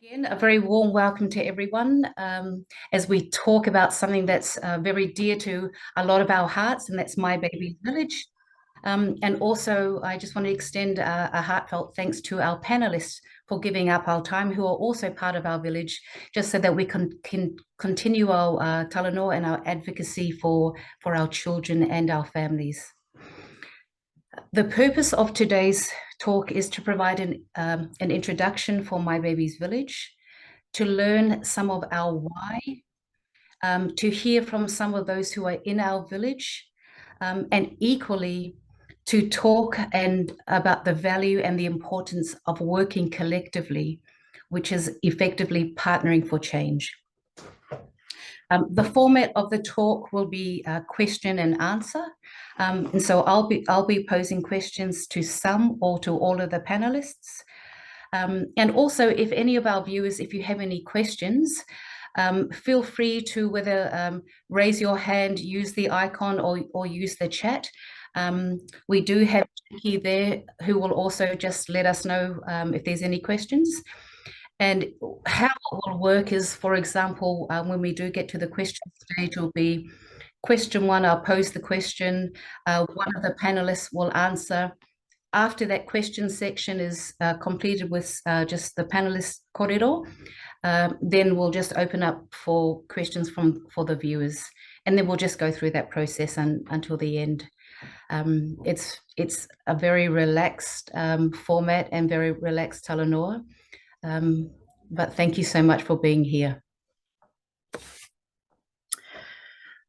Again, a very warm welcome to everyone as we talk about something that's very dear to a lot of our hearts, and that's My Baby's Village. And also, I just want to extend a heartfelt thanks to our panelists for giving up our time, who are also part of our village, just so that we can continue our talanoa and our advocacy for our children and our families. The purpose of today's talk is to provide an introduction for My Baby's Village, to learn some of our why, to hear from some of those who are in our village, and equally to talk about the value and the importance of working collectively, which is effectively partnering for change. The format of the talk will be question and answer. And so I'll be posing questions to some or to all of the panelists. And also, if any of our viewers, if you have any questions, feel free to whether raise your hand, use the icon, or use the chat. We do have Jackie there who will also just let us know if there's any questions. And how it will work is, for example, when we do get to the question stage, will be question one, I'll pose the question, one of the panelists will answer. After that question section is completed with just the panelist corridor, then we'll just open up for questions for the viewers, and then we'll just go through that process until the end. It's a very relaxed format and very relaxed talanoa. But thank you so much for being here.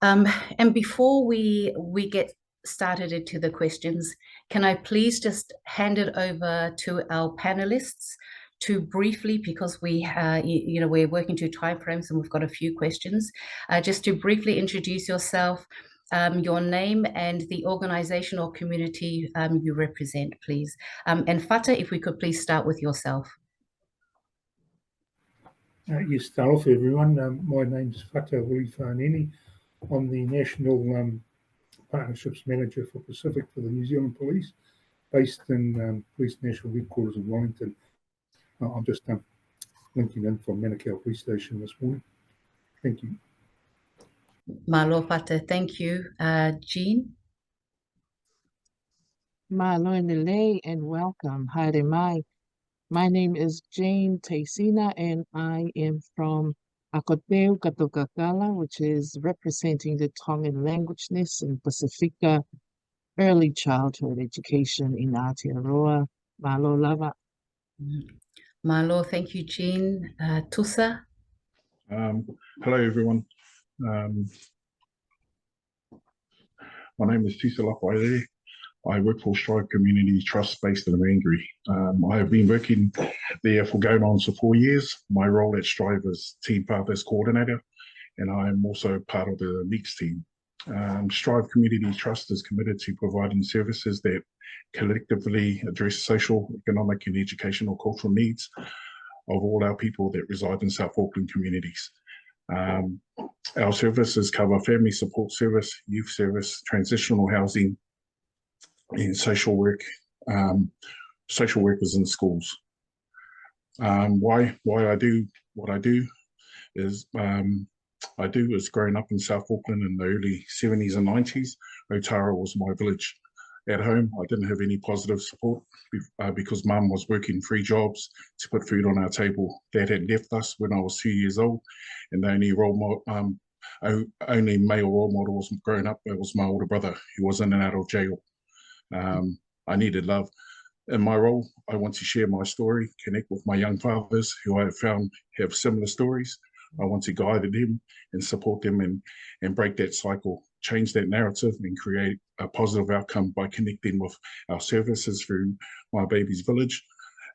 And before we get started into the questions, can I please just hand it over to our panelists to briefly, because we're working to timeframes and we've got a few questions, just to briefly introduce yourself, your name and the organization or community you represent, please. And Fata, if we could please start with yourself. Yes, start off everyone. My name's Fata Wulifaneni. I'm the National Partnerships Manager for Pacific for the New Zealand Police, based in Police National Headquarters in Wellington. I'm just linking in from Manukau Police Station this morning. Thank you. Malo Fata, thank you. Jean? Malo Nele and welcome. Haere mai. My name is Jane Teisina, and I am from Akoteu Katokakala, which is representing the Tongan languageness in Pacifica early childhood education in Aotearoa. Malo lava. Malo, thank you, Jean. Tusa? Hello, everyone. My name is Tisa Lapaere. I work for Strive Community Trust based in Rangiora. I have been working there for going on for 4 years. My role at Strive is Team Pathways Coordinator, and I am also part of the NEETS team. Strive Community Trust is committed to providing services that collectively address social, economic, and educational cultural needs of all our people that reside in South Auckland communities. Our services cover family support service, youth service, transitional housing, and social work, social workers in schools. Why I do what I do is growing up in South Auckland in the early 70s and 90s. Otara was my village. At home, I didn't have any positive support because Mum was working 3 jobs to put food on our table. Dad had left us when I was 2 years old, and the only male role model was growing up. It was my older brother, who was in and out of jail. I needed love. In my role, I want to share my story, connect with my young fathers who I have found have similar stories. I want to guide them and support them and break that cycle, change that narrative, and create a positive outcome by connecting with our services through My Baby's Village,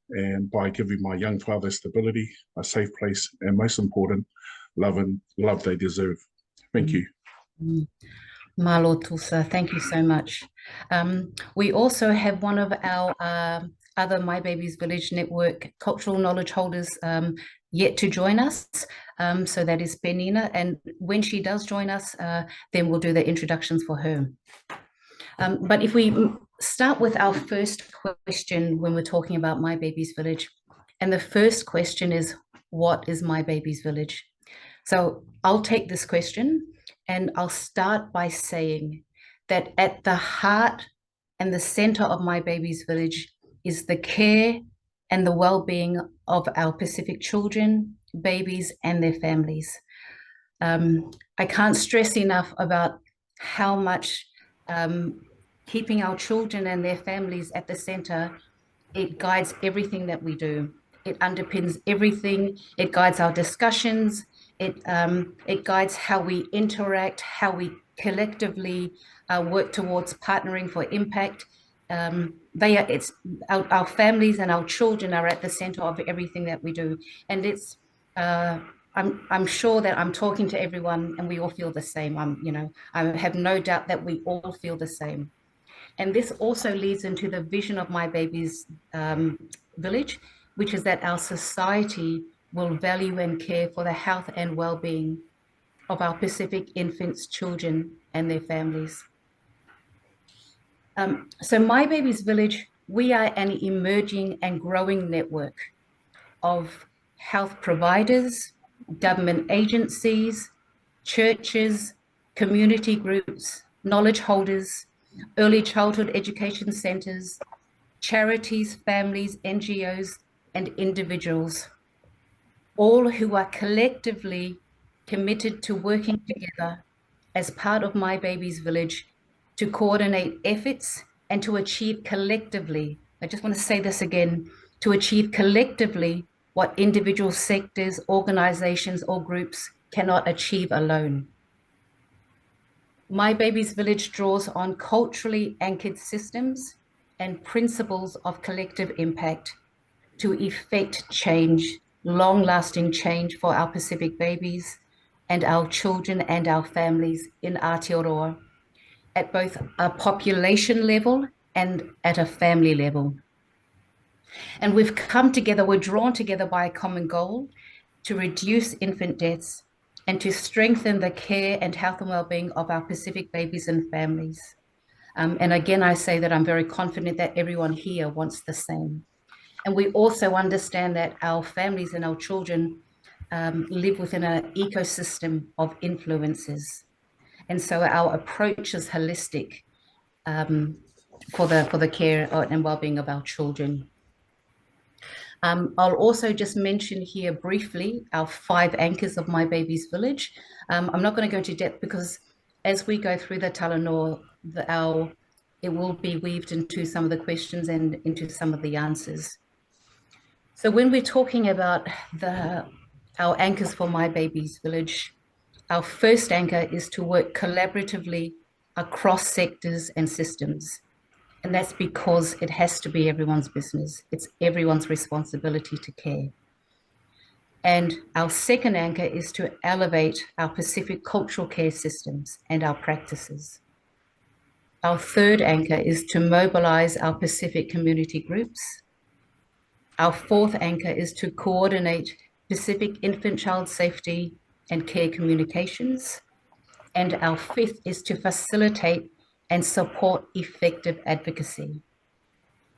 and by giving my young fathers stability, a safe place, and most important, love they deserve. Thank you. Malo Tusa, thank you so much. We also have one of our other My Baby's Village Network cultural knowledge holders yet to join us. So that is Penina. And when she does join us, then we'll do the introductions for her. But if we start with our first question when we're talking about My Baby's Village, and the first question is, what is My Baby's Village? So I'll take this question and I'll start by saying that at the heart and the center of My Baby's Village is the care and the well-being of our Pacific children, babies, and their families. I can't stress enough about how much keeping our children and their families at the center, it guides everything that we do. It underpins everything. It guides our discussions. It guides how we interact, how we collectively work towards partnering for impact. Our families and our children are at the center of everything that we do, and it's. I'm sure that I'm talking to everyone, and we all feel the same. I have no doubt that we all feel the same. And this also leads into the vision of My Baby's Village, which is that our society will value and care for the health and well-being of our Pacific infants, children, and their families. So My Baby's Village, we are an emerging and growing network of health providers, government agencies, churches, community groups, knowledge holders, early childhood education centers, charities, families, NGOs, and individuals, all who are collectively committed to working together as part of My Baby's Village to coordinate efforts and to achieve collectively, I just want to say this again, to achieve collectively what individual sectors, organizations, or groups cannot achieve alone. My Baby's Village draws on culturally anchored systems and principles of collective impact to effect change, long-lasting change for our Pacific babies and our children and our families in Aotearoa at both a population level and at a family level. And we've come together, we're drawn together by a common goal to reduce infant deaths and to strengthen the care and health and well-being of our Pacific babies and families. And again, I say that I'm very confident that everyone here wants the same. And we also understand that our families and our children live within an ecosystem of influences. And so our approach is holistic for the care and well-being of our children. I'll also just mention here briefly our 5 anchors of My Baby's Village. I'm not going to go into depth because as we go through the talanoa, it will be weaved into some of the questions and into some of the answers. So when we're talking about our anchors for My Baby's Village, our first anchor is to work collaboratively across sectors and systems. And that's because it has to be everyone's business. It's everyone's responsibility to care. And our second anchor is to elevate our Pacific cultural care systems and our practices. Our third anchor is to mobilize our Pacific community groups. Our fourth anchor is to coordinate Pacific infant child safety and care communications. And our fifth is to facilitate and support effective advocacy.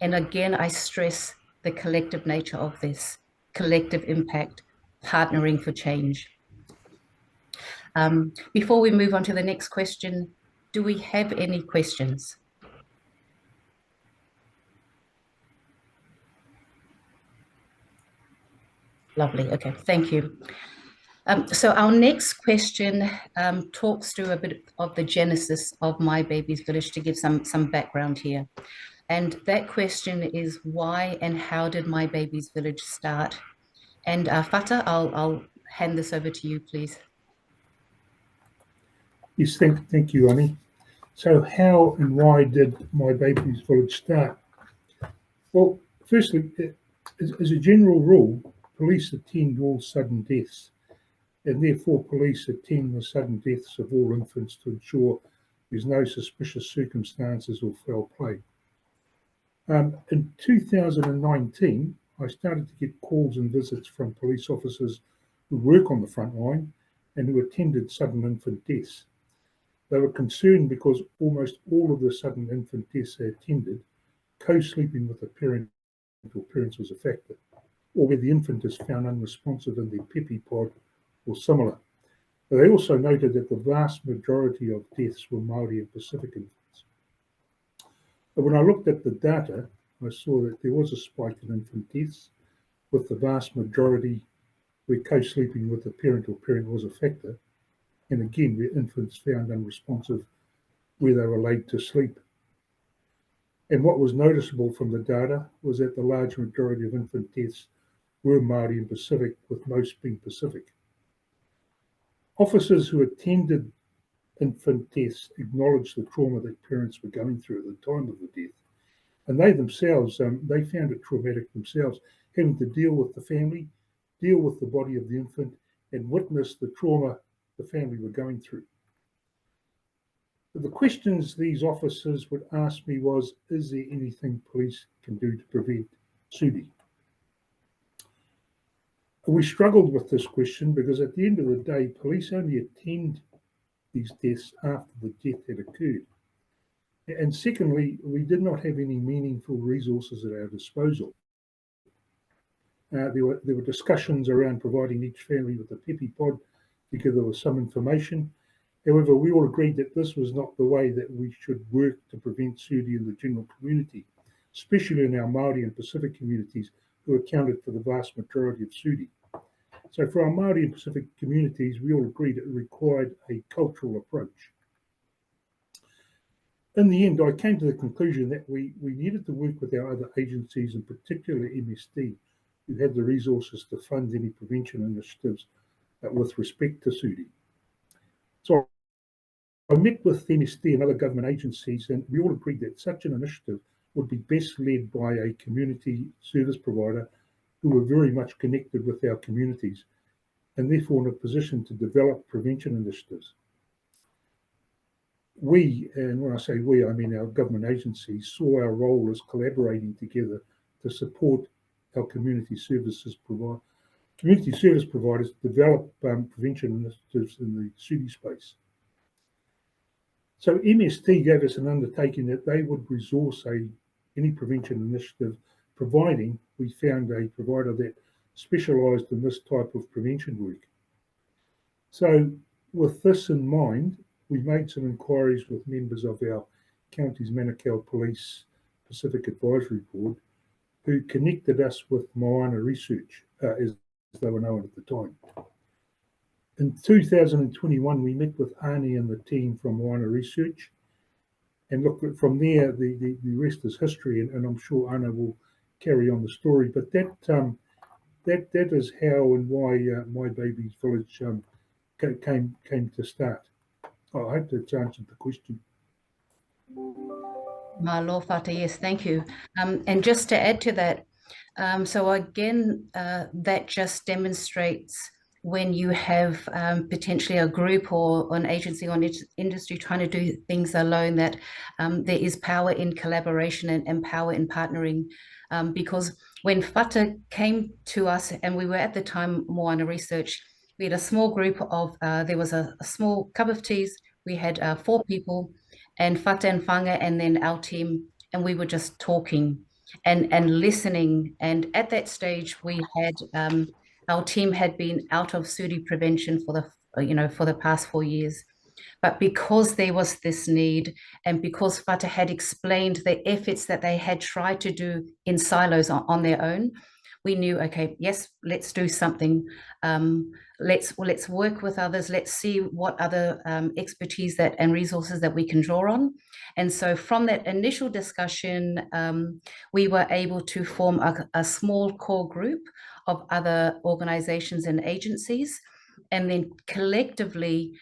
And again, I stress the collective nature of this, collective impact, partnering for change. Before we move on to the next question, do we have any questions? Lovely, okay, thank you. So our next question talks to a bit of the genesis of My Baby's Village to give some background here. And that question is why and how did My Baby's Village start? And Fata, I'll hand this over to you, please. Yes, thank you, Ani. So how and why did My Baby's Village start? Well, firstly, as a general rule, police attend all sudden deaths, and therefore police attend the sudden deaths of all infants to ensure there's no suspicious circumstances or foul play. In 2019, I started to get calls and visits from police officers who work on the front line and who attended sudden infant deaths. They were concerned because almost all of the sudden infant deaths they attended, co-sleeping with a parent or parents was a factor. or where the infant is found unresponsive in their pepi pod or similar. They also noted that the vast majority of deaths were Māori and Pacific infants. But when I looked at the data, I saw that there was a spike in infant deaths, with the vast majority where co-sleeping with a parent or parent was a factor, and again where infants found unresponsive where they were laid to sleep. And what was noticeable from the data was that the large majority of infant deaths were Māori and Pacific, with most being Pacific. Officers who attended infant deaths acknowledged the trauma that parents were going through at the time of the death. And they themselves, they found it traumatic themselves, having to deal with the family, deal with the body of the infant, and witness the trauma the family were going through. But the questions these officers would ask me was, is there anything police can do to prevent SUDI? We struggled with this question because at the end of the day, police only attend these deaths after the death had occurred. And secondly, we did not have any meaningful resources at our disposal. There were discussions around providing each family with a pepi pod together with some information. However, we all agreed that this was not the way that we should work to prevent SUDI in the general community, especially in our Māori and Pacific communities who accounted for the vast majority of SUDI. So for our Māori and Pacific communities, we all agreed it required a cultural approach. In the end, I came to the conclusion that we needed to work with our other agencies, in particular MSD, who had the resources to fund any prevention initiatives with respect to SUDI. So I met with MSD and other government agencies, and we all agreed that such an initiative would be best led by a community service provider who were very much connected with our communities and therefore in a position to develop prevention initiatives. We, and when I say we, I mean our government agencies, saw our role as collaborating together to support our community service providers develop prevention initiatives in the SUDI space. So MSD gave us an undertaking that they would resource any prevention initiative, providing we found a provider that specialised in this type of prevention work. So with this in mind, we made some inquiries with members of our county's Manukau Police Pacific Advisory Board, who connected us with Moana Research, as they were known at the time. In 2021, we met with Ani and the team from Moana Research, and look, from there, the rest is history, and I'm sure Ana will carry on the story. But that is how and why My Baby's Village came to start. I hope that's answered the question. Malo Fata, yes, thank you. And just to add to that, so again, that just demonstrates when you have potentially a group or an agency or industry trying to do things alone, that there is power in collaboration and power in partnering. Because when Fata came to us, and we were at the time Moana Research, we had a small group of, there was a small cup of teas, we had 4 people, and Fata and Whanga, and then our team, and we were just talking and listening. And at that stage, we had our team had been out of SUDI prevention for the past 4 years. But because there was this need, and because Fata had explained the efforts that they had tried to do in silos on their own, we knew, okay, yes, let's do something. Let's work with others. Let's see what other expertise and resources that we can draw on. And so from that initial discussion, we were able to form a small core group of other organizations and agencies. And then collectively,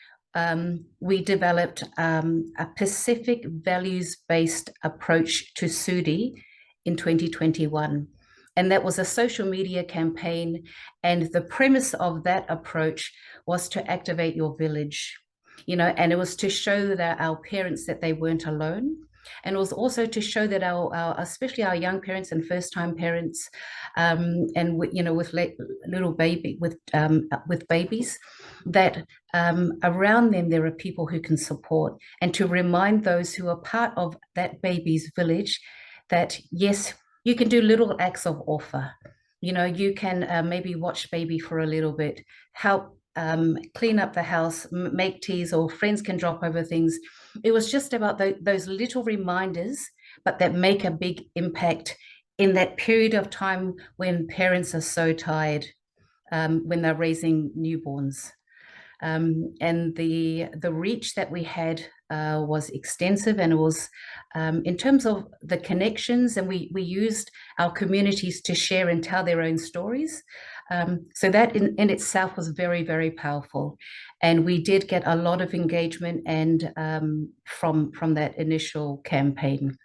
we developed a Pacific values-based approach to SUDI in 2021. And that was a social media campaign. And the premise of that approach was to activate your village, and it was to show that our parents that they weren't alone. And it was also to show that especially our young parents and first-time parents, and with little baby with babies, that around them there are people who can support, and to remind those who are part of that baby's village that yes, you can do little acts of offer. you can maybe watch baby for a little bit, help clean up the house, make teas, or friends can drop over things. It was just about those little reminders, but that make a big impact in that period of time when parents are so tired, when they're raising newborns. And the reach that we had was extensive, and it was in terms of the connections, and we used our communities to share and tell their own stories. So that in itself was very, very powerful, and we did get a lot of engagement and from that initial campaign.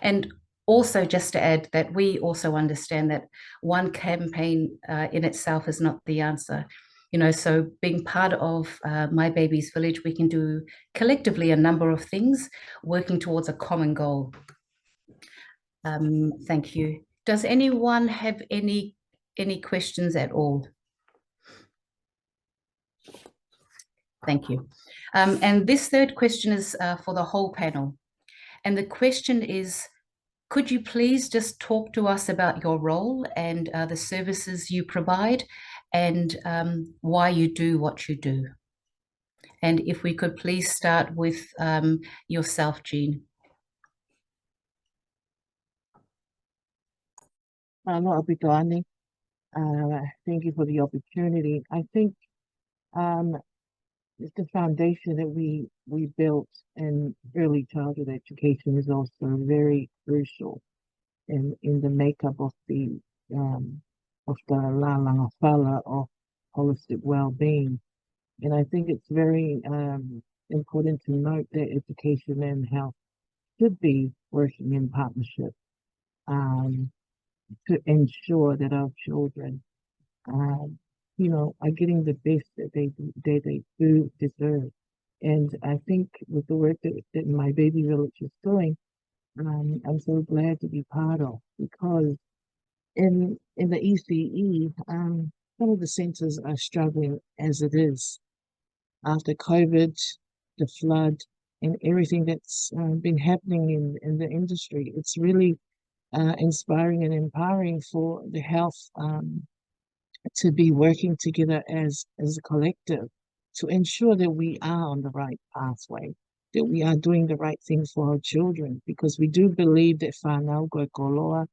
And also, just to add that we also understand that one campaign in itself is not the answer. So being part of My Baby's Village, we can do collectively a number of things working towards a common goal. Thank you. Does anyone have any questions at all? Thank you. And this third question is for the whole panel. And the question is, could you please just talk to us about your role and the services you provide, and why you do what you do? And if we could please start with yourself, Jean. Talanoa Pitani. Thank you for the opportunity. I think the foundation that we built in early childhood education is also very crucial in the makeup of the lalangafala of holistic well-being. And I think it's very important to note that education and health should be working in partnership to ensure that our children are getting the best that they do deserve. And I think with the work that My Baby Village is doing, I'm so glad to be part of, because in the ECE, some of the centres are struggling as it is. After COVID, the flood, and everything that's been happening in the industry, it's really inspiring and empowering for the health to be working together as a collective to ensure that we are on the right pathway, that we are doing the right thing for our children, because we do believe that whānau koe koloa,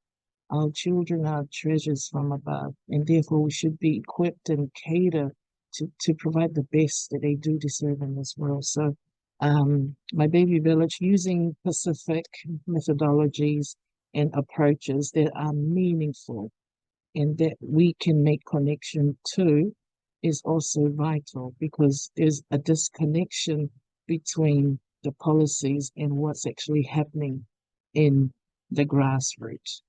our children are treasures from above, and therefore we should be equipped and cater to provide the best that they do deserve in this world. So My Baby Village, using Pacific methodologies and approaches that are meaningful and that we can make connection to, is also vital, because there's a disconnection between the policies and what's actually happening in the grassroots.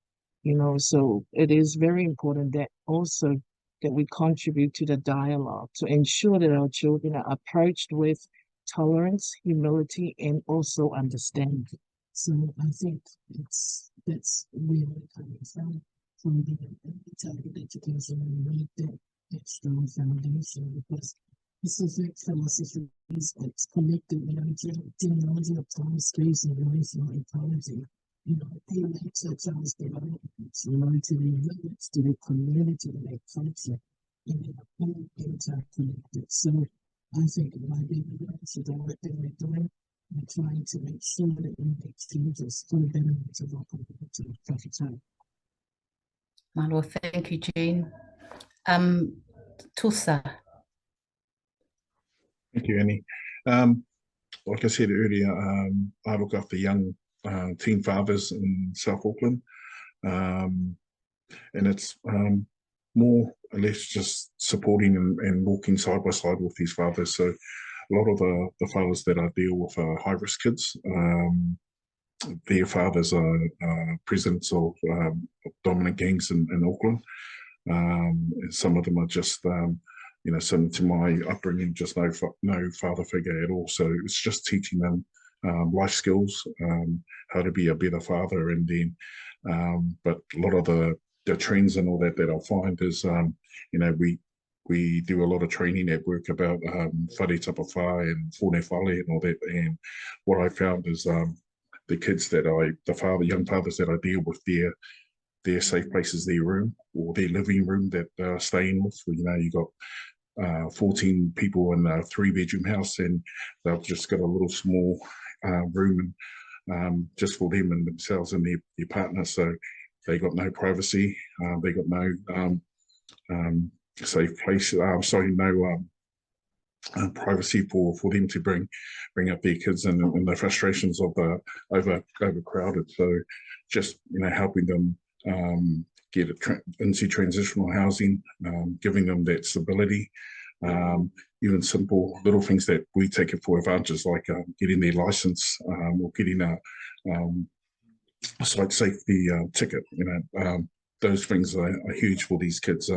So it is very important that also that we contribute to the dialogue to ensure that our children are approached with tolerance, humility, and also understanding. So I think that's where we're coming from the target education, and make that strong foundation, because Pacific philosophy is connected, genealogy of time, space, and relational ecology. They relate to a child's development, to their village, to their community, to their culture, and they are all interconnected. So I think My Baby Village, the work that we're doing, we're trying to make sure that we make changes for the benefit of our community. Malo, thank you, Jean. Tusa. Thank you, Annie. Like I said earlier, I look after young teen fathers in South Auckland, and it's more or less just supporting and walking side by side with these fathers. So a lot of the fathers that I deal with are high-risk kids. Their fathers are presidents of dominant gangs in Auckland. And some of them are just, some to my upbringing, just no father figure at all. So it's just teaching them life skills, how to be a better father. And then, but a lot of the trends and all that I find is, we do a lot of training at work about whare tapawha and fone whale and all that. And what I found is the kids young fathers that I deal with, their safe place is their room or their living room that they're staying with. You know, you got 14 people in a 3-bedroom house, and they've just got a little small room just for them and themselves and their partner. So they got no privacy. They got no safe place. No privacy for them to bring up their kids and the frustrations of the overcrowded. So just, you know, helping them get into transitional housing, giving them that stability. Even simple little things that we take it for advantage, like getting their license or getting a site safety ticket. You know, those things are huge for these kids.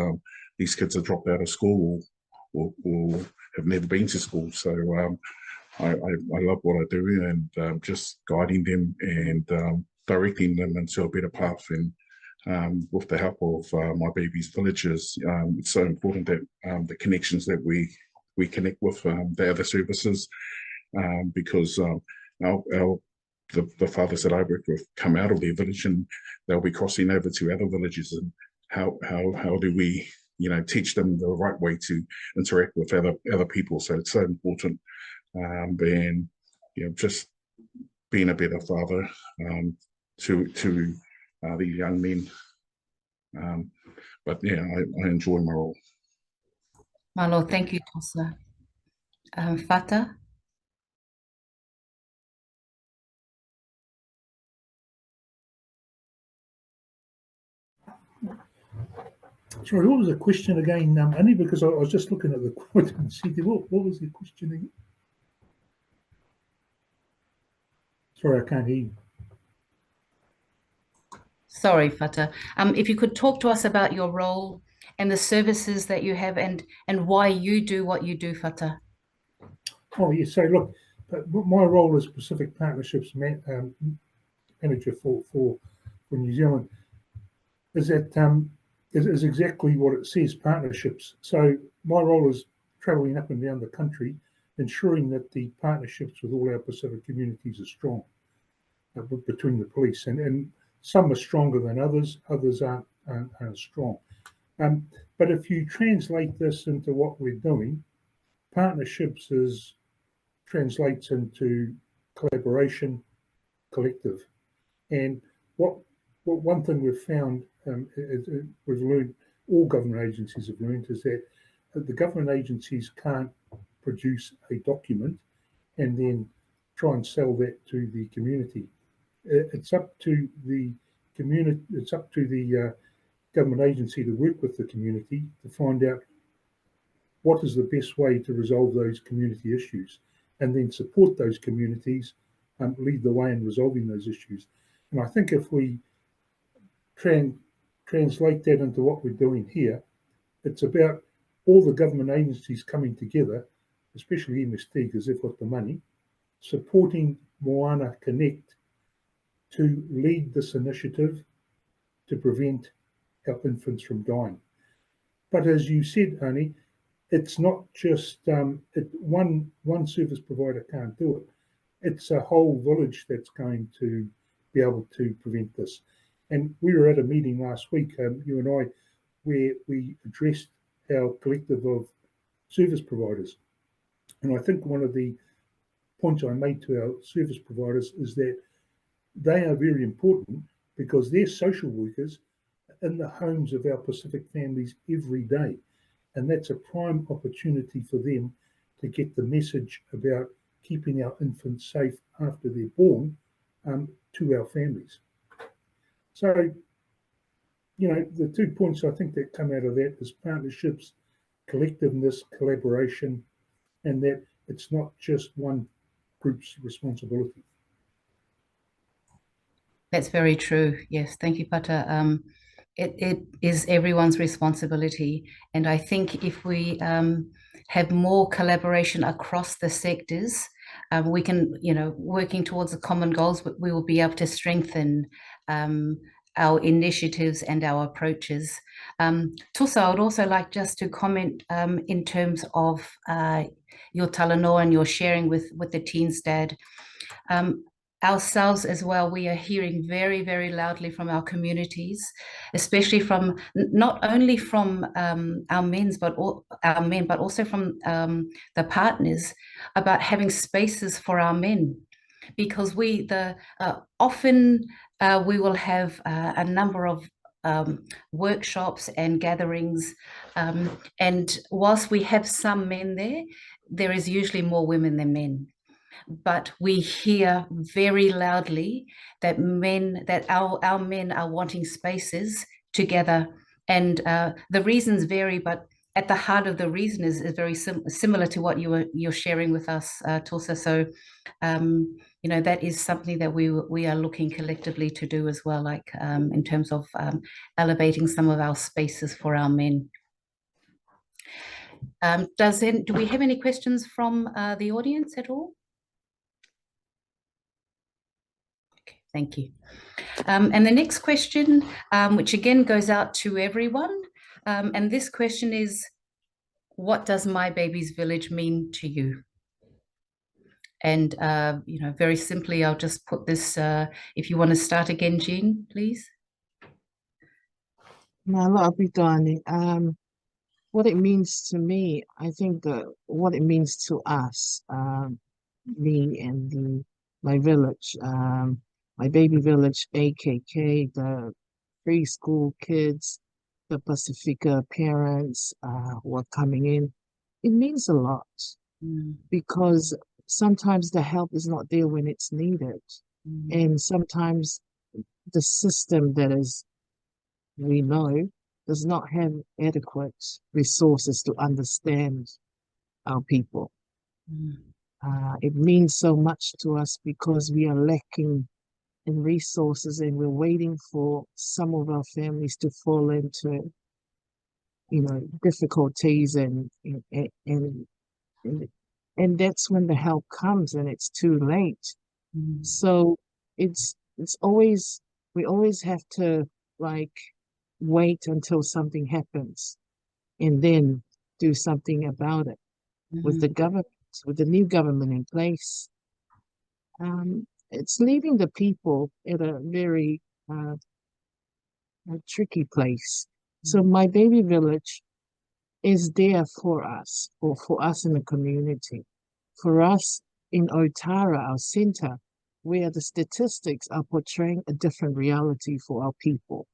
These kids are dropped out of school or have never been to school. So I love what I do, and just guiding them and directing them into a better path. And with the help of my baby's villages, it's so important that the connections that we connect with the other services, because the fathers that I work with come out of their village and they'll be crossing over to other villages. And how do we, you know, teach them the right way to interact with other people? So it's so important, and you know, just being a better father to these young men. But yeah, I enjoy my role. Malo, thank you, Tosa. Fata? Sorry, what was the question again? Only because I was just looking at the quote and see what was the question again? Sorry, I can't hear you. Sorry, Fata. If you could talk to us about your role and the services that you have and why you do what you do, Fata. Oh, yes. So look, my role as Pacific Partnerships manager for New Zealand is that is exactly what it says, partnerships. So my role is travelling up and down the country, ensuring that the partnerships with all our Pacific communities are strong between the police, and some are stronger than others aren't strong. But if you translate this into what we're doing, partnerships translates into collaboration, collective. And what one thing we've found, we've learned, all government agencies have learned, is that the government agencies can't produce a document and then try and sell that to the community. It's up to the community. It's up to the government agency to work with the community to find out what is the best way to resolve those community issues, and then support those communities and lead the way in resolving those issues. And I think if we translate that into what we're doing here, it's about all the government agencies coming together, especially MST because they've got the money, supporting Moana Connect to lead this initiative to prevent our infants from dying. But as you said, Ani, it's not just one service provider can't do it. It's a whole village that's going to be able to prevent this. And we were at a meeting last week, you and I, where we addressed our collective of service providers. And I think one of the points I made to our service providers is that they are very important because they're social workers in the homes of our Pacific families every day. And that's a prime opportunity for them to get the message about keeping our infants safe after they're born to our families. So, you know, the 2 points I think that come out of that is partnerships, collectiveness, collaboration, and that it's not just one group's responsibility. That's very true. Yes, thank you, Pata. It is everyone's responsibility. And I think if we have more collaboration across the sectors, we can, you know, working towards the common goals, we will be able to strengthen our initiatives and our approaches. Tusa, I would also like just to comment in terms of your talanoa and your sharing with the Teens Dad. ourselves as well, we are hearing very, very loudly from our communities, especially from not only from our men, but also from the partners, about having spaces for our men, because often we will have a number of workshops and gatherings, and whilst we have some men there, there is usually more women than men. But we hear very loudly that our men are wanting spaces together, and the reasons vary, but at the heart of the reason is very similar to what you're sharing with us, Tulsa. So that is something that we are looking collectively to do as well, like in terms of elevating some of our spaces for our men. Do we have any questions from the audience at all? Thank you. And the next question, which again goes out to everyone, and this question is, what does My Baby's Village mean to you? And, very simply, I'll just put this, if you want to start again, Jean, please. What it means to me, I think what it means to us, me and my village, my baby village, AKK, the preschool kids, the Pacifica parents who are coming in. It means a lot because sometimes the help is not there when it's needed. And sometimes the system we know does not have adequate resources to understand our people. It means so much to us because we are lacking in resources, and we're waiting for some of our families to fall into, difficulties, and that's when the help comes, and it's too late. So we always have to wait until something happens and then do something about it. With the government, with the new government in place, it's leaving the people at a very tricky place. So My Baby Village is there for us, or for us in the community. For us in Otara, our center, where the statistics are portraying a different reality for our people.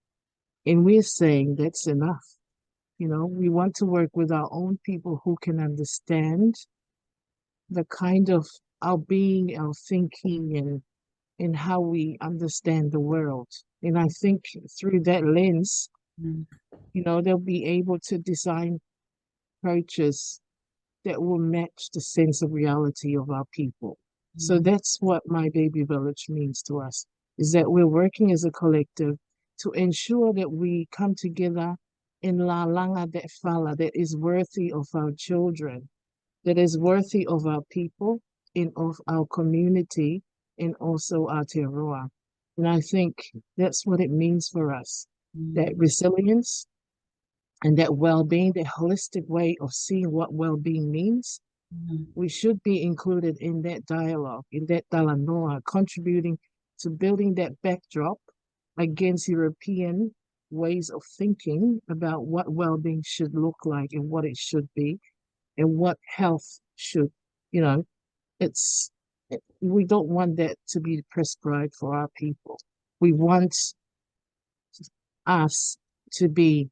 And we're saying that's enough. We want to work with our own people who can understand the kind of our being, our thinking, and how we understand the world. And I think through that lens, they'll be able to design approaches that will match the sense of reality of our people. So that's what My Baby Village means to us, is that we're working as a collective to ensure that we come together in la langa de fala that is worthy of our children, that is worthy of our people, and of our community, and also Aotearoa. And I think that's what it means for us, that resilience and that well-being, that holistic way of seeing what well-being means. We should be included in that dialogue, in that talanoa, contributing to building that backdrop against European ways of thinking about what well-being should look like and what it should be and what health should, we don't want that to be prescribed for our people. We want us to be,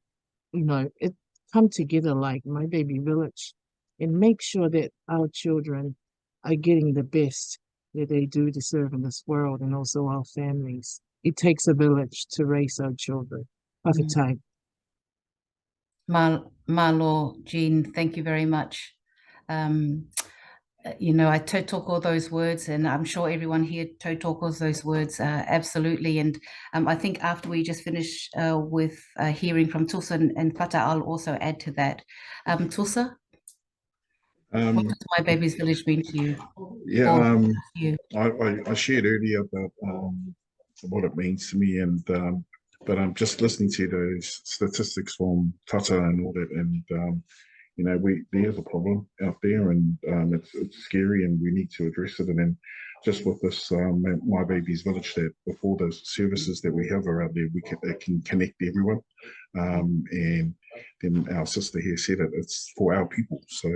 come together like My Baby Village and make sure that our children are getting the best that they do deserve in this world, and also our families. It takes a village to raise our children. Whakatai. Malo, Jean, thank you very much. I tautoko those words, and I'm sure everyone here tautokos those words, absolutely. And I think after we just finish with hearing from Tulsa and Pata, I'll also add to that. Tulsa, what does My Baby's Village mean to you? Yeah, I shared earlier about what it means to me, and but I'm just listening to those statistics from Tata and all that, and there's a problem out there, and it's scary, and we need to address it. And then just with this My Baby's Village, that with all those services that we have around there, it can connect everyone. And then our sister here said it's for our people. So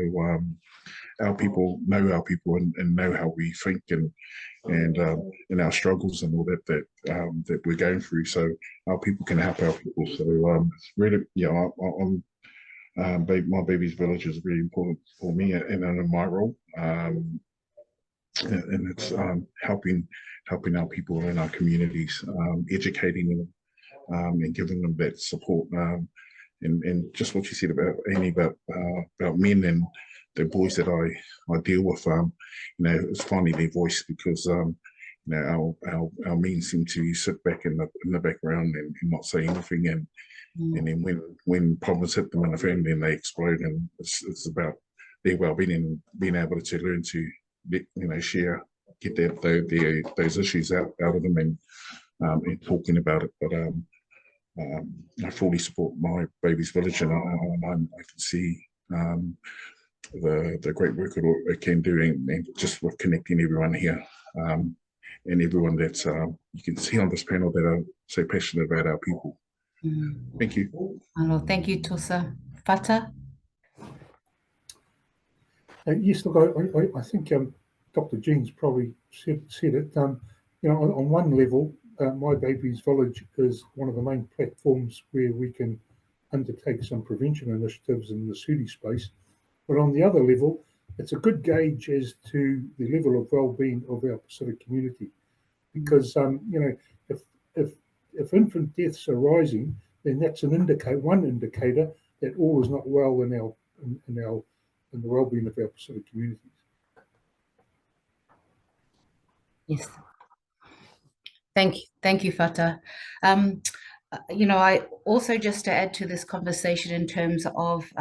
our people know our people and know how we think and our struggles and all that we're going through. So our people can help our people. So it's really, My Baby's Village is really important for me and in my role. And it's helping our people in our communities, educating them, and giving them that support. And just what you said about Amy, about men and the boys that I deal with, it's finally their voice, because our men seem to sit back in the background and not say anything, and then when problems hit them in the family, then they explode, and it's about their well-being and being able to learn to share, get those issues out of them, and talking about it. But I fully support My Baby's Village, and I can see the great work it can do, and just with connecting everyone here, and everyone that you can see on this panel that are so passionate about our people. Thank you. Oh, thank you, Tusa. Fata? Yes, look, I think Dr. Jean's probably said it. On one level, My Baby's Village is one of the main platforms where we can undertake some prevention initiatives in the SUDI space. But on the other level, it's a good gauge as to the level of well-being of our Pacific community, because if infant deaths are rising, then that's one indicator that all is not well in the well-being of our Pacific communities. Yes. Thank you, Fata. I also, just to add to this conversation in terms of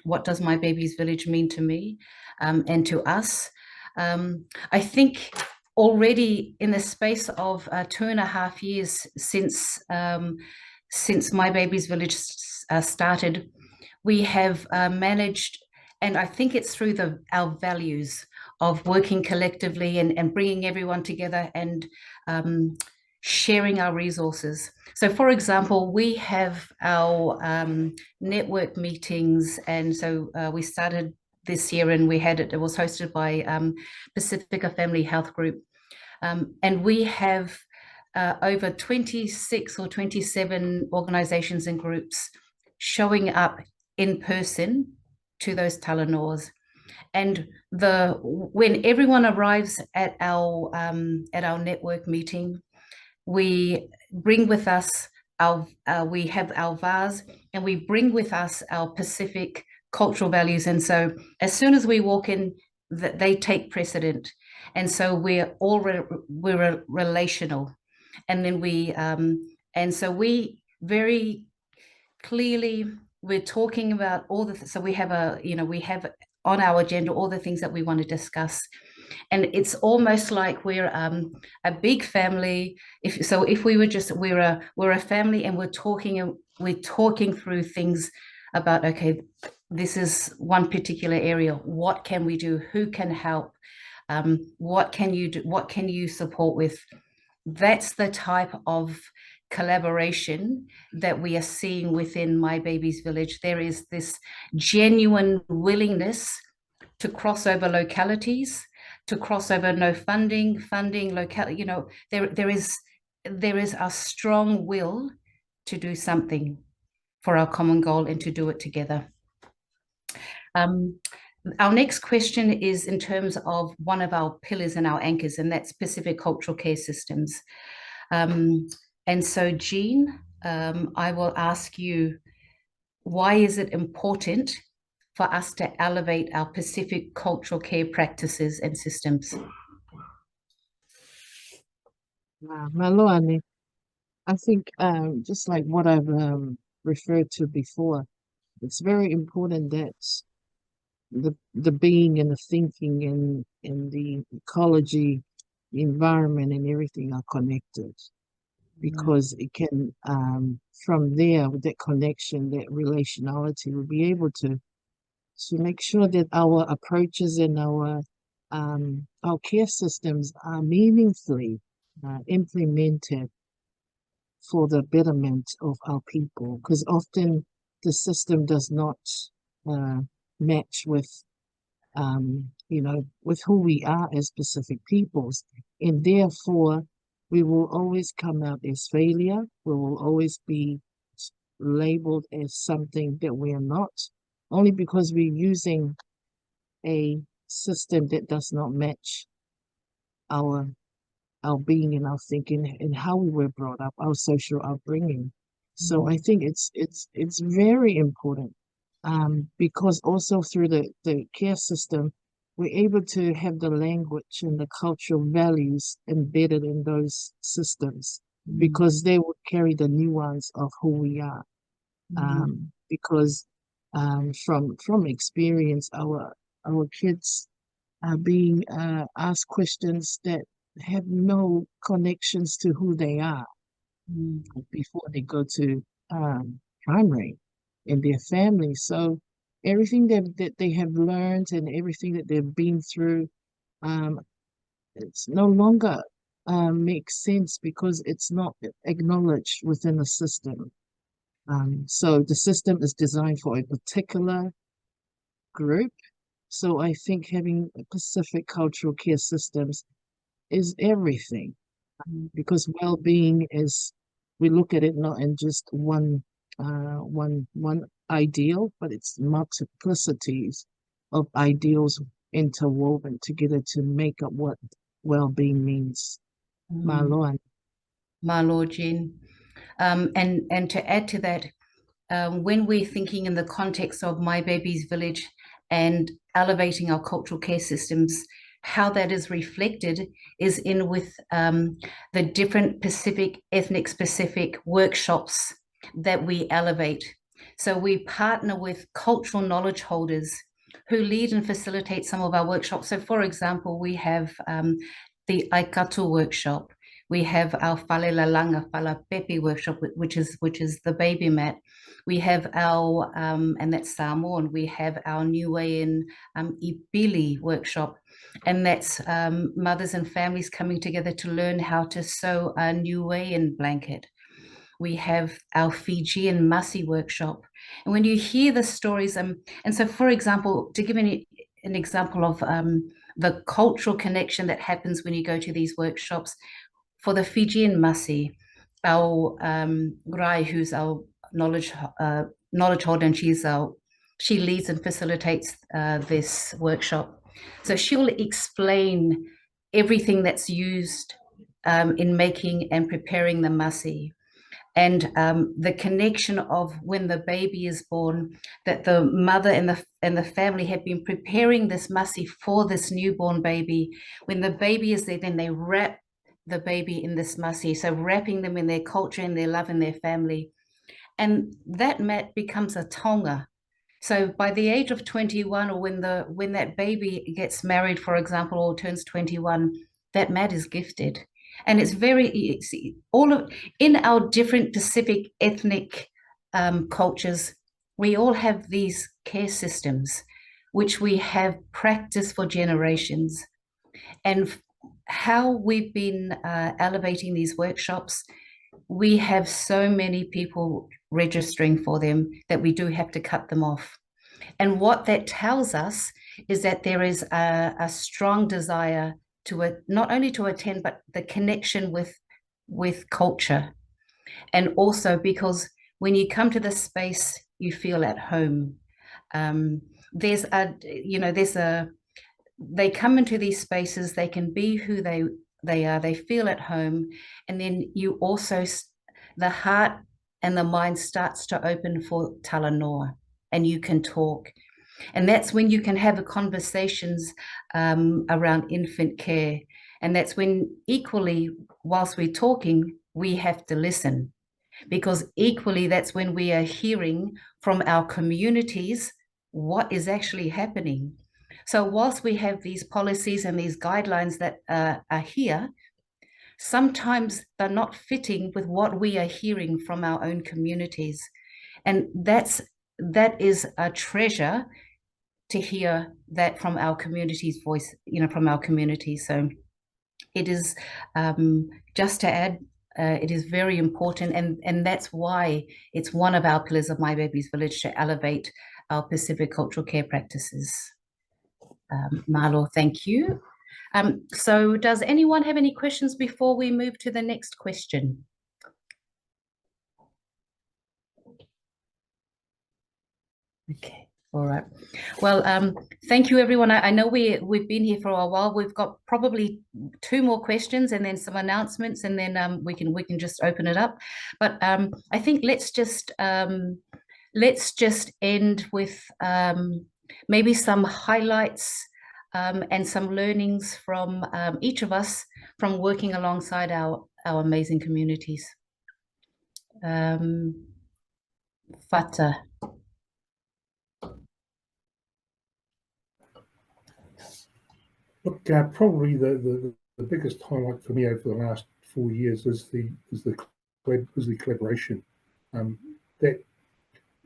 what does My Baby's Village mean to me and to us, I think already in the space of 2.5 years since My Baby's Village started, we have managed, and I think it's through our values of working collectively and bringing everyone together and sharing our resources. So, for example, we have our network meetings, and so we started this year, and it was hosted by Pacifica Family Health Group, and we have over 26 or 27 organizations and groups showing up in person to those talanoas. And when everyone arrives at our network meeting, we bring with us we have our vase, and we bring with us our Pacific cultural values. And so as soon as we walk in, they take precedent. And so we're relational. And then and so we very clearly, we're talking about all so we have on our agenda all the things that we want to discuss. And it's almost like we're a big family. If we were we're a family, and we're talking through things about, okay, this is one particular area. What can we do? Who can help? What can you do? What can you support with? That's the type of collaboration that we are seeing within My Baby's Village. There is this genuine willingness to cross over localities, to cross over no funding locality. There is a strong will to do something for our common goal and to do it together. Our next question is in terms of one of our pillars and our anchors, and that's Pacific Cultural Care Systems. And so, Jean, I will ask you, why is it important for us to elevate our Pacific cultural care practices and systems? Maloane, I think just like what I've referred to before, it's very important that the being and the thinking and the ecology, the environment and everything are connected, because it can, from there, with that connection, that relationality, we'll be able to make sure that our approaches and our our care systems are meaningfully implemented for the betterment of our people, because often the system does not match with, with who we are as Pacific peoples, and therefore we will always come out as failure. We will always be labeled as something that we are not, only because we're using a system that does not match our being and our thinking and how we were brought up, our social upbringing. So I think it's very important, because also through the care system, we're able to have the language and the cultural values embedded in those systems, because they would carry the nuance of who we are. Because from experience, our kids are being asked questions that have no connections to who they are before they go to primary in their family. So everything that they have learned and everything that they've been through, it's no longer makes sense because it's not acknowledged within the system. So the system is designed for a particular group. So I think having Pacific cultural care systems is everything, because well-being is, we look at it not in just one ideal, but it's multiplicities of ideals interwoven together to make up what well-being means. Malo. Malo, Jen. And to add to that, when we're thinking in the context of My Baby's Village and elevating our cultural care systems, how that is reflected is in with the different Pacific, ethnic specific workshops that we elevate. So we partner with cultural knowledge holders who lead and facilitate some of our workshops. So for example, we have the Aikatu workshop. We have our Falelalanga Falapepe workshop, which is the baby mat. We have our, and that's Samoan, we have our Niuean Ibili workshop, and that's mothers and families coming together to learn how to sew a Niuean blanket. We have our Fijian Masi workshop. And when you hear the stories, and so for example, to give an example of the cultural connection that happens when you go to these workshops, for the Fijian Masi, our Rai, who's our knowledge holder, and she leads and facilitates this workshop. So she'll explain everything that's used in making and preparing the Masi, and the connection of when the baby is born, that the mother and the family have been preparing this Masi for this newborn baby. When the baby is there, then they wrap the baby in this Masi, so wrapping them in their culture and their love and their family. And that mat becomes a tonga. So by the age of 21, or when that baby gets married, for example, or turns 21, that mat is gifted. And it's all of, in our different Pacific ethnic cultures, we all have these care systems, which we have practiced for generations. And how we've been elevating these workshops, we have so many people registering for them that we do have to cut them off. And what that tells us is that there is a strong desire to not only to attend, but the connection with culture. And also because when you come to this space, you feel at home. They come into these spaces, they can be who they are, they feel at home. And then you also, the heart and the mind starts to open for talanoa, and you can talk. And that's when you can have conversations around infant care. And that's when equally, whilst we're talking, we have to listen. Because equally, that's when we are hearing from our communities what is actually happening. So whilst we have these policies and these guidelines that are here, sometimes they're not fitting with what we are hearing from our own communities. And that is a treasure to hear that from our community's voice, from our community. So it is, just to add, it is very important, and that's why it's one of our pillars of My Baby's Village to elevate our Pacific cultural care practices. Malo, thank you. So does anyone have any questions before we move to the next question? Okay. All right. Well, thank you, everyone. I know we've been here for a while. We've got probably 2 more questions and then some announcements, and then we can just open it up. But I think let's just end with maybe some highlights and some learnings from each of us from working alongside our amazing communities. Fata. Look, probably the biggest highlight for me over the last 4 years is the collaboration. That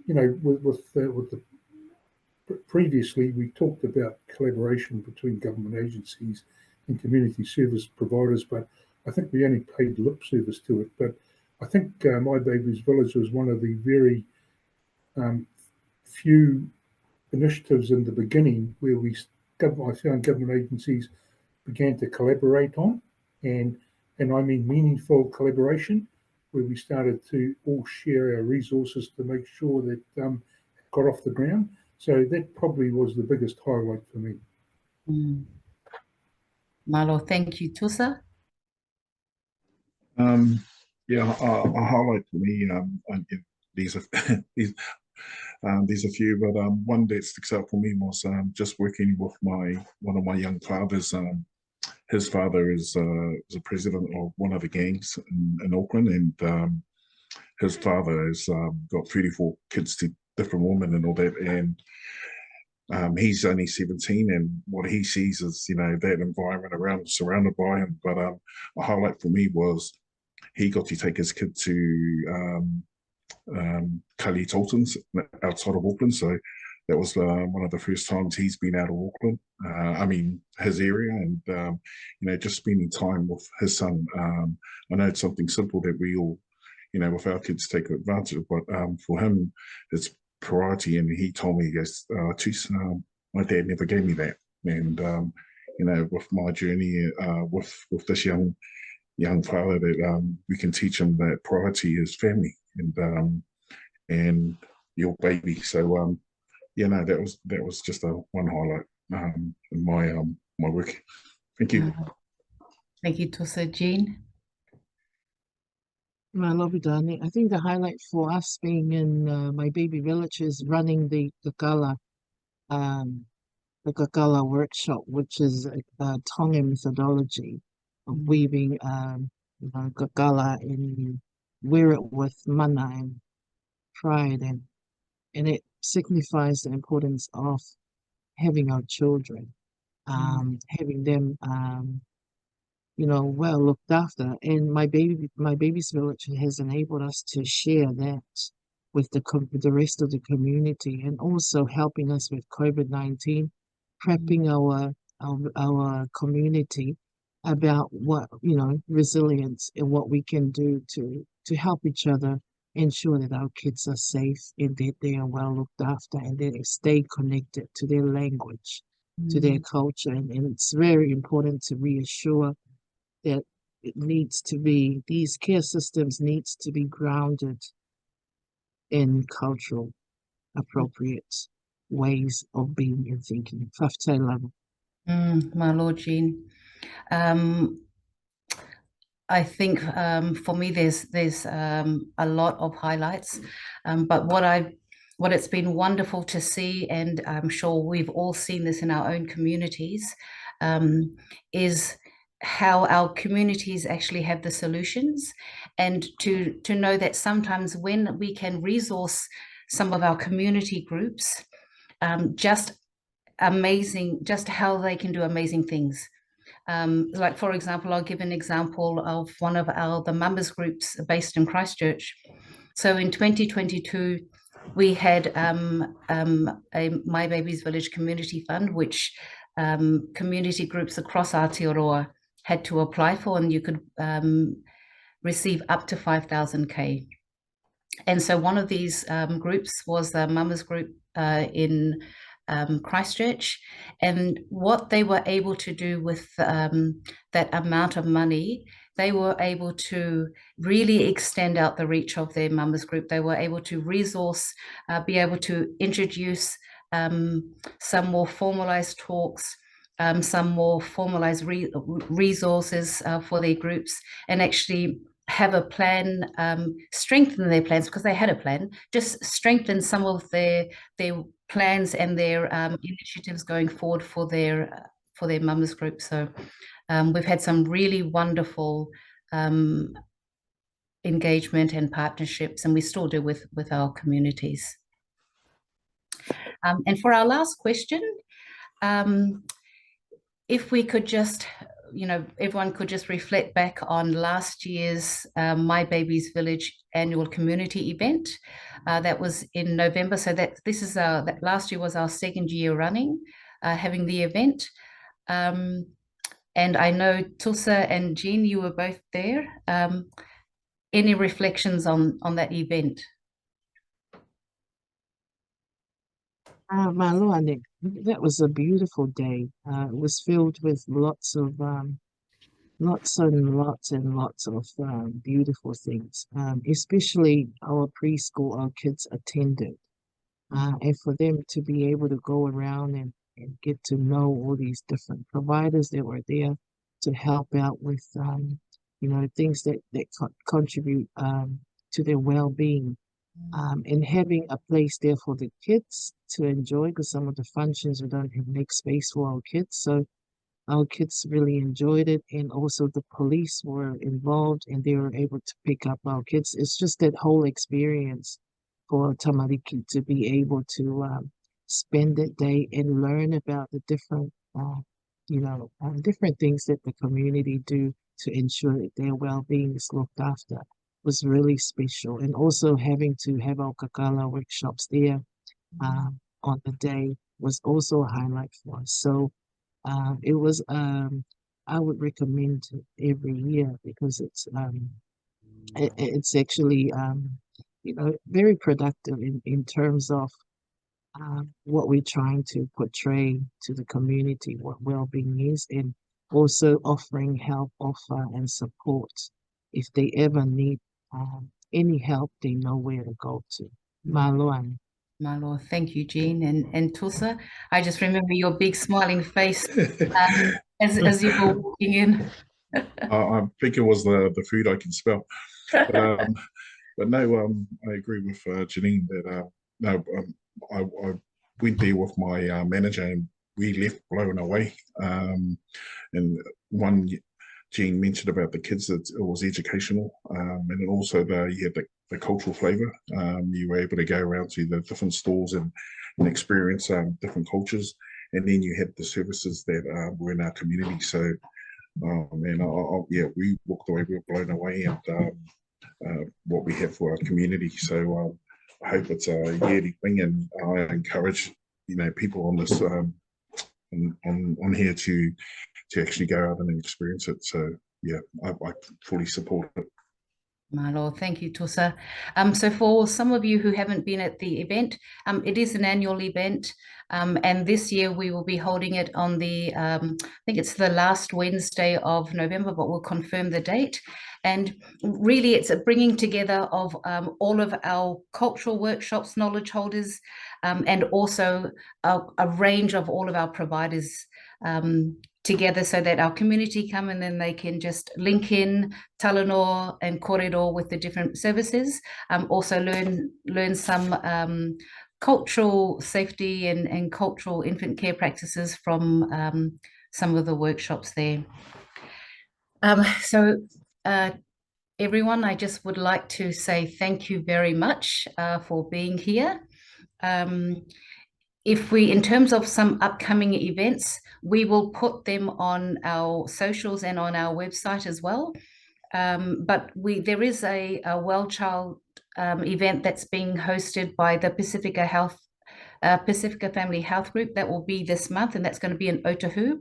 with the previously we talked about collaboration between government agencies and community service providers, but I think we only paid lip service to it. But I think My Baby's Village was one of the very few initiatives in the beginning where I found government agencies began to collaborate on, and I mean meaningful collaboration, where we started to all share our resources to make sure that it got off the ground. So that probably was the biggest highlight for me. Malo, thank you. Tusa? Yeah, a highlight for me, these are there's a few, but one that sticks out for me was just working with one of my young fathers. His father is a president of one of the gangs in Auckland, and his father has got 34 kids to different women and all that, and he's only 17, and what he sees is that environment surrounded by him. But a highlight for me was he got to take his kid to Kali Tolton's outside of Auckland. So that was one of the first times he's been out of Auckland. I mean, his area, and just spending time with his son. I know it's something simple that we all, with our kids take advantage of, but for him, it's priority. And he told me, he goes, my dad never gave me that. And with my journey with this young father, that we can teach him that priority is family and your baby. So that was just one highlight in my work. Thank you. Thank you, Tusa. Jean? Malobidani. I think the highlight for us being in My Baby Village is running the Kakala workshop, which is a Tongan methodology of weaving Kakala and wear it with mana and pride, and it signifies the importance of having our children, having them well looked after. And My Baby's Village has enabled us to share that with the rest of the community, and also helping us with COVID-19, prepping our community about what resilience and what we can do to help each other ensure that our kids are safe and that they are well looked after and that they stay connected to their language, to their culture. And it's very important to reassure that these care systems needs to be grounded in cultural appropriate ways of being and thinking. Whaftai level. My Lord, Jean. I think for me, there's a lot of highlights, but what it's been wonderful to see, and I'm sure we've all seen this in our own communities, is how our communities actually have the solutions, and to know that sometimes when we can resource some of our community groups, just amazing, just how they can do amazing things. Like, for example, I'll give an example of one of the members groups based in Christchurch. So in 2022, we had a My Baby's Village Community Fund, which community groups across Aotearoa had to apply for, and you could receive up to 5,000 And so one of these groups was the Mamas Group in Christchurch. And what they were able to do with that amount of money, they were able to really extend out the reach of their Mamas Group. They were able to resource, be able to introduce some more formalized talks, some more formalized resources for their groups, and actually have a plan, strengthen their plans, because they had a plan, just strengthen some of their plans and their initiatives going forward for their Mamas Group. So we've had some really wonderful engagement and partnerships, and we still do with our communities. And for our last question, if we could just, everyone could just reflect back on last year's My Baby's Village annual community event. That was in November. So that last year was our second year running, having the event. And I know Tulsa and Jean, you were both there. Any reflections on that event? Maloane, that was a beautiful day. It was filled with lots and lots of beautiful things, especially our preschool, our kids attended. And for them to be able to go around and get to know all these different providers that were there to help out with, things that contribute to their well-being. And having a place there for the kids to enjoy, because some of the functions we don't have make space for our kids. So our kids really enjoyed it, and also the police were involved and they were able to pick up our kids. It's just that whole experience for Tamariki to be able to spend that day and learn about the different, different things that the community do to ensure that their well-being is looked after was really special. And also having to have our kakala workshops there on the day was also a highlight for us. So it was, I would recommend it every year, because it's actually, very productive in terms of what we're trying to portray to the community, what well-being is, and also offering help, offer, and support. If they ever need any help, they know where to go to. Maloan. Malo, thank you, Jean. And Tulsa, I just remember your big smiling face as you were walking in. I think it was the food I can smell. But no, I agree with Janine that I went there with my manager and we left blown away. And one, Jean mentioned about the kids, that it was educational, and also you had the cultural flavour. You were able to go around to the different stores and experience different cultures, and then you had the services that were in our community. So, we walked away, we were blown away, and what we have for our community. So I hope it's a yearly thing, and I encourage people on this on here to actually go out and experience it. So yeah, I fully support it. My Lord, thank you, Tulsa. So for some of you who haven't been at the event, it is an annual event, and this year we will be holding it on the, I think it's the last Wednesday of November, but we'll confirm the date. And really it's a bringing together of all of our cultural workshops, knowledge holders, and also a range of all of our providers together, so that our community come and then they can just link in talanoa and corridor with the different services. Also learn some cultural safety and cultural infant care practices from some of the workshops there. Everyone, I just would like to say thank you very much for being here. In terms of some upcoming events, we will put them on our socials and on our website as well. But there is a Well Child event that's being hosted by the Pacifica Family Health Group. That will be this month, and that's going to be in Otahu.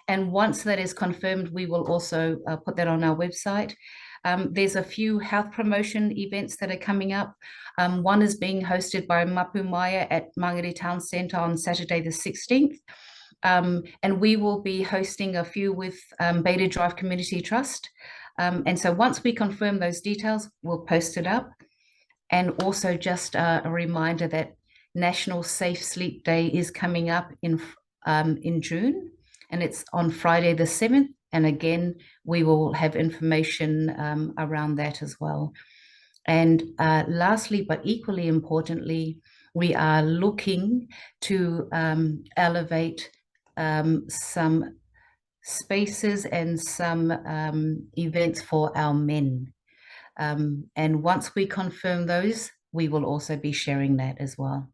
And once that is confirmed, we will also put that on our website. There's a few health promotion events that are coming up. One is being hosted by Mapu Maya at Mangere Town Centre on Saturday the 16th. And we will be hosting a few with Beta Drive Community Trust. And so once we confirm those details, we'll post it up. And also just a reminder that National Safe Sleep Day is coming up in June, and it's on Friday the 7th. And again, we will have information around that as well. And lastly, but equally importantly, we are looking to elevate some spaces and some events for our men. And once we confirm those, we will also be sharing that as well.